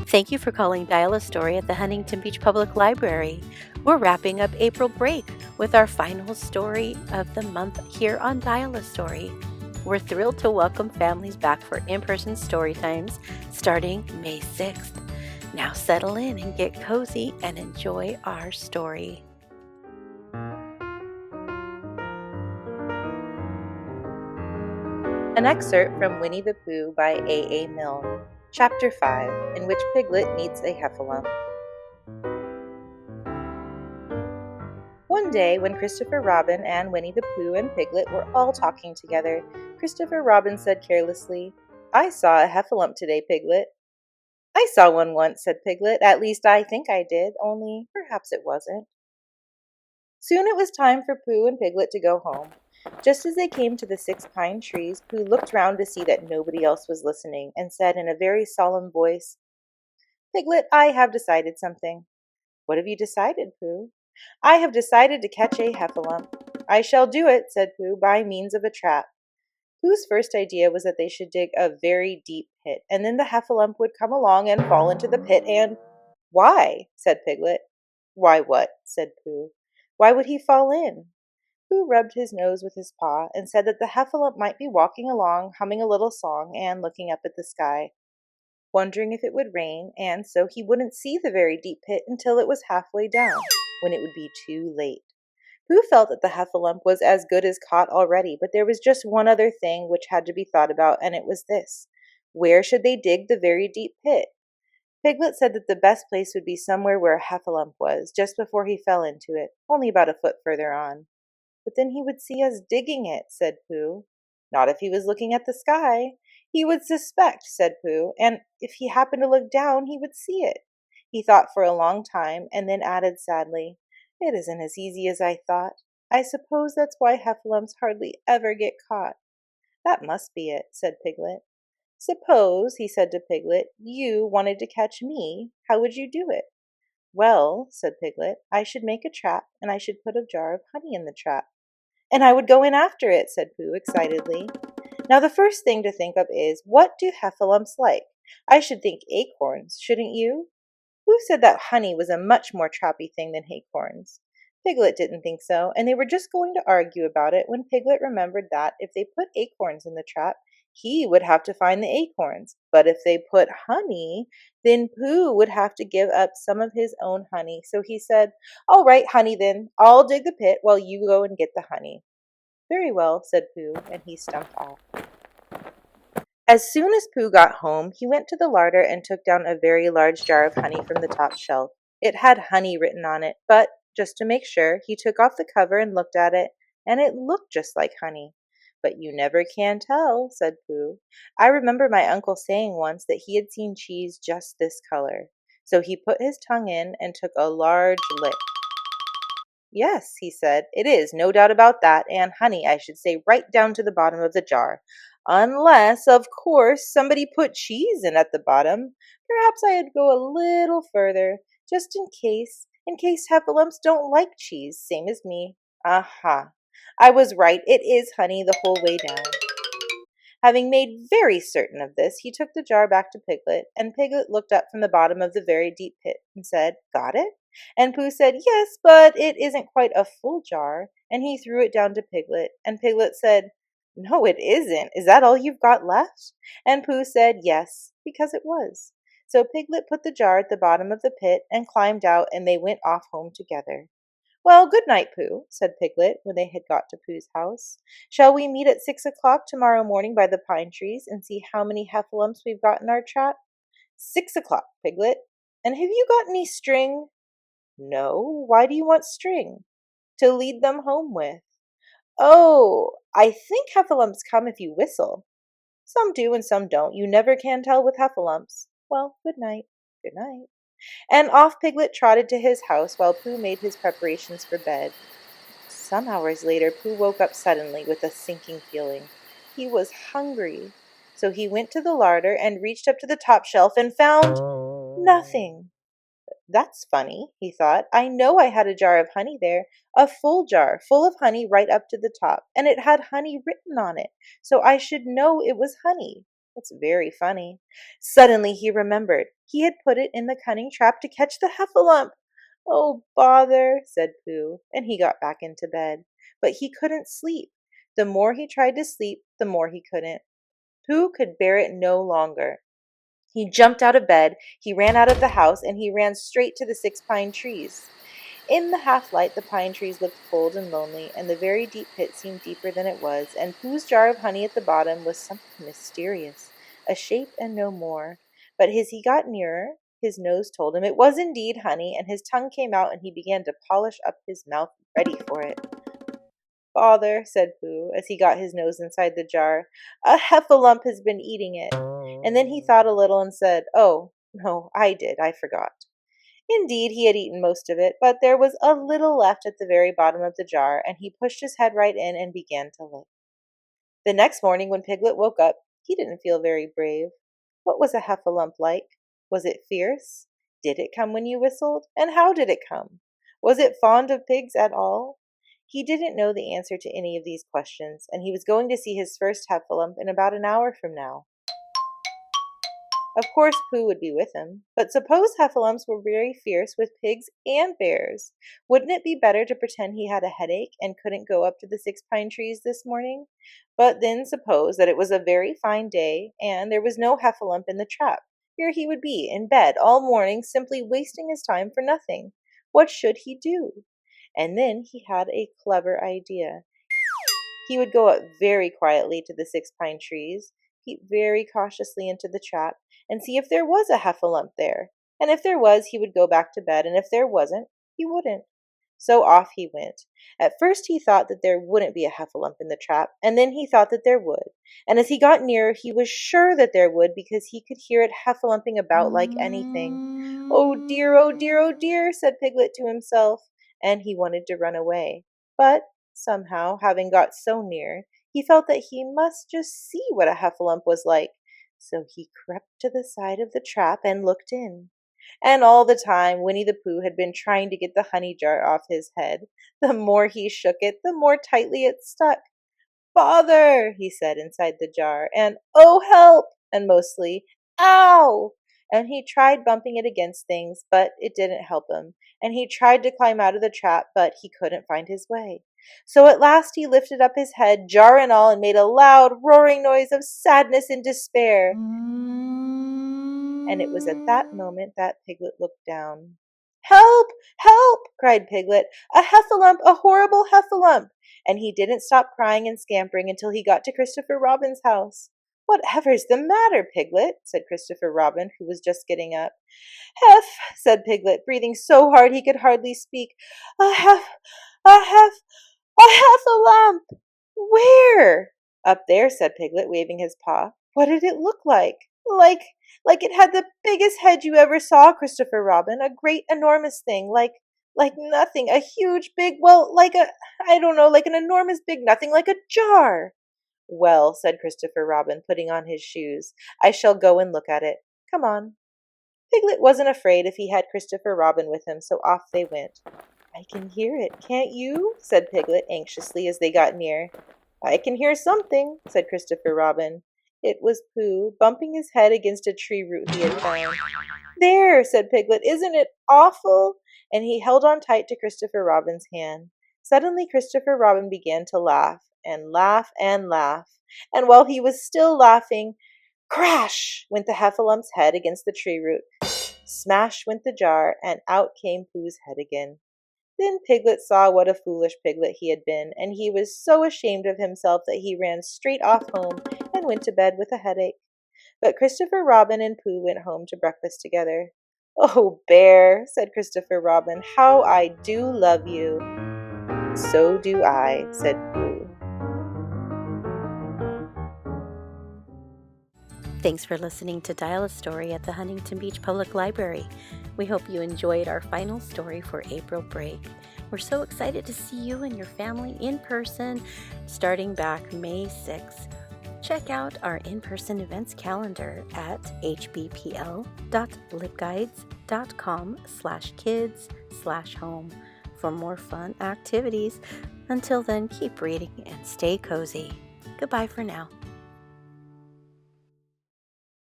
Thank you for calling Dial a Story at the Huntington Beach Public Library. We're wrapping up April break with our final story of the month here on Dial a Story. We're thrilled to welcome families back for in-person story times starting May 6th. Now settle in and get cozy and enjoy our story. An excerpt from Winnie the Pooh by A. Milne, Chapter 5, in which Piglet meets a Heffalump. One day, when Christopher Robin and Winnie the Pooh and Piglet were all talking together, Christopher Robin said carelessly, "I saw a Heffalump today, Piglet." "I saw one once," said Piglet. "At least I think I did, only perhaps it wasn't." Soon it was time for Pooh and Piglet to go home. Just as they came to the 6 pine trees, Pooh looked round to see that nobody else was listening, and said in a very solemn voice, "Piglet, I have decided something." "What have you decided, Pooh?" "I have decided to catch a Heffalump." "I shall do it," said Pooh, "by means of a trap." Pooh's first idea was that they should dig a very deep pit, and then the Heffalump would come along and fall into the pit and— "Why?" said Piglet. "Why what?" said Pooh. "Why would he fall in?" Pooh rubbed his nose with his paw and said that the Heffalump might be walking along, humming a little song and looking up at the sky, wondering if it would rain, and so he wouldn't see the very deep pit until it was halfway down, when it would be too late. Pooh felt that the Heffalump was as good as caught already, but there was just one other thing which had to be thought about, and it was this: where should they dig the very deep pit? Piglet said that the best place would be somewhere where a Heffalump was, just before he fell into it, only about a foot further on. "But then he would see us digging it," said Pooh. "Not if he was looking at the sky. He would suspect," said Pooh, "and if he happened to look down, he would see it." He thought for a long time, and then added sadly, "It isn't as easy as I thought. I suppose that's why Heffalumps hardly ever get caught." "That must be it," said Piglet. "Suppose," he said to Piglet, "you wanted to catch me, how would you do it?" "Well," said Piglet, "I should make a trap, and I should put a jar of honey in the trap." "And I would go in after it," said Pooh excitedly. "Now the first thing to think of is, what do Heffalumps like? I should think acorns, shouldn't you?" Pooh said that honey was a much more trappy thing than acorns. Piglet didn't think so, and they were just going to argue about it when Piglet remembered that if they put acorns in the trap, he would have to find the acorns. But if they put honey, then Pooh would have to give up some of his own honey. So he said, "All right, honey then. I'll dig the pit while you go and get the honey." "Very well," said Pooh, and he stumped off. As soon as Pooh got home, he went to the larder and took down a very large jar of honey from the top shelf. It had honey written on it, but, just to make sure, he took off the cover and looked at it, and it looked just like honey. "But you never can tell," said Pooh. "I remember my uncle saying once that he had seen cheese just this color." So he put his tongue in and took a large lick. "Yes," he said, "it is, no doubt about that, and honey, I should say, right down to the bottom of the jar. Unless, of course, somebody put cheese in at the bottom. Perhaps I'd go a little further, just in case Heffalumps don't like cheese, same as me. Aha! I was right, it is honey the whole way down." Having made very certain of this, he took the jar back to Piglet, and Piglet looked up from the bottom of the very deep pit and said, "Got it?" And Pooh said, "Yes, but it isn't quite a full jar," and he threw it down to Piglet, and Piglet said, "No, it isn't. Is that all you've got left?" And Pooh said, "Yes," because it was. So Piglet put the jar at the bottom of the pit and climbed out, and they went off home together. "Well, good night, Pooh," said Piglet when they had got to Pooh's house. "Shall we meet at 6 o'clock tomorrow morning by the pine trees and see how many Heffalumps we've got in our trap?" "6 o'clock, Piglet. And have you got any string?" "No. Why do you want string?" "To lead them home with." "Oh, I think Heffalumps come if you whistle." "Some do and some don't. You never can tell with Heffalumps." "Well, good night." "Good night." And off Piglet trotted to his house while Pooh made his preparations for bed. Some hours later, Pooh woke up suddenly with a sinking feeling. He was hungry. So he went to the larder and reached up to the top shelf and found nothing. "That's funny," he thought. "I know I had a jar of honey there, a full jar, full of honey right up to the top, and it had honey written on it, so I should know it was honey. That's very funny. Suddenly he remembered. He had put it in the cunning trap to catch the heffalump. Oh, bother, said Pooh, and he got back into bed. But he couldn't sleep. The more he tried to sleep, the more he couldn't. Pooh could bear it no longer. He jumped out of bed, he ran out of the house, and he ran straight to the 6 pine trees. In the half-light the pine trees looked cold and lonely, and the very deep pit seemed deeper than it was, and Pooh's jar of honey at the bottom was something mysterious, a shape and no more. But as he got nearer, his nose told him it was indeed honey, and his tongue came out, and he began to polish up his mouth ready for it. Father, said Pooh, as he got his nose inside the jar, a heffalump has been eating it. And then he thought a little and said, oh, no, I did, I forgot. Indeed, he had eaten most of it, but there was a little left at the very bottom of the jar, and he pushed his head right in and began to lick. The next morning, when Piglet woke up, he didn't feel very brave. What was a heffalump like? Was it fierce? Did it come when you whistled? And how did it come? Was it fond of pigs at all? He didn't know the answer to any of these questions, and he was going to see his first heffalump in about an hour from now. Of course Pooh would be with him, but suppose heffalumps were very fierce with pigs and bears. Wouldn't it be better to pretend he had a headache and couldn't go up to the 6 pine trees this morning? But then suppose that it was a very fine day, and there was no heffalump in the trap. Here he would be, in bed all morning, simply wasting his time for nothing. What should he do? And then he had a clever idea. He would go up very quietly to the 6 pine trees, peep very cautiously into the trap, and see if there was a heffalump there. And if there was, he would go back to bed, and if there wasn't, he wouldn't. So off he went. At first he thought that there wouldn't be a heffalump in the trap, and then he thought that there would. And as he got nearer, he was sure that there would, because he could hear it heffalumping about like anything. Oh dear, oh dear, oh dear, said Piglet to himself, and he wanted to run away. But somehow, having got so near, he felt that he must just see what a heffalump was like. So he crept to the side of the trap and looked in. And all the time Winnie the Pooh had been trying to get the honey jar off his head. The more he shook it, the more tightly it stuck. Bother, he said inside the jar, and oh help, and mostly, ow! And he tried bumping it against things, but it didn't help him. And he tried to climb out of the trap, but he couldn't find his way. So at last he lifted up his head, jar and all, and made a loud, roaring noise of sadness and despair. And it was at that moment that Piglet looked down. Help! Help! cried Piglet. A heffalump! A horrible heffalump! And he didn't stop crying and scampering until he got to Christopher Robin's house. Whatever's the matter, Piglet? said Christopher Robin, who was just getting up. Heff, said Piglet, breathing so hard he could hardly speak. A heffalump! Where? Up there, said Piglet, waving his paw. What did it look like? Like it had the biggest head you ever saw, Christopher Robin, a great enormous thing, like nothing, a huge big, well, like an enormous big nothing, like a jar. Well, said Christopher Robin, putting on his shoes, I shall go and look at it. Come on. Piglet wasn't afraid if he had Christopher Robin with him, so off they went. I can hear it, can't you? said Piglet anxiously as they got near. I can hear something, said Christopher Robin. It was Pooh, bumping his head against a tree root he had found. There, said Piglet, isn't it awful? And he held on tight to Christopher Robin's hand. Suddenly Christopher Robin began to laugh, and laugh, and laugh. And while he was still laughing, crash went the heffalump's head against the tree root. Smash went the jar, and out came Pooh's head again. Then Piglet saw what a foolish piglet he had been, and he was so ashamed of himself that he ran straight off home and went to bed with a headache. But Christopher Robin and Pooh went home to breakfast together. Oh, Bear, said Christopher Robin, how I do love you. So do I, said Pooh. Thanks for listening to Dial a Story at the Huntington Beach Public Library. We hope you enjoyed our final story for April break. We're so excited to see you and your family in person starting back May 6th. Check out our in-person events calendar at hbpl.libguides.com/kids/home for more fun activities. Until then, keep reading and stay cozy. Goodbye for now.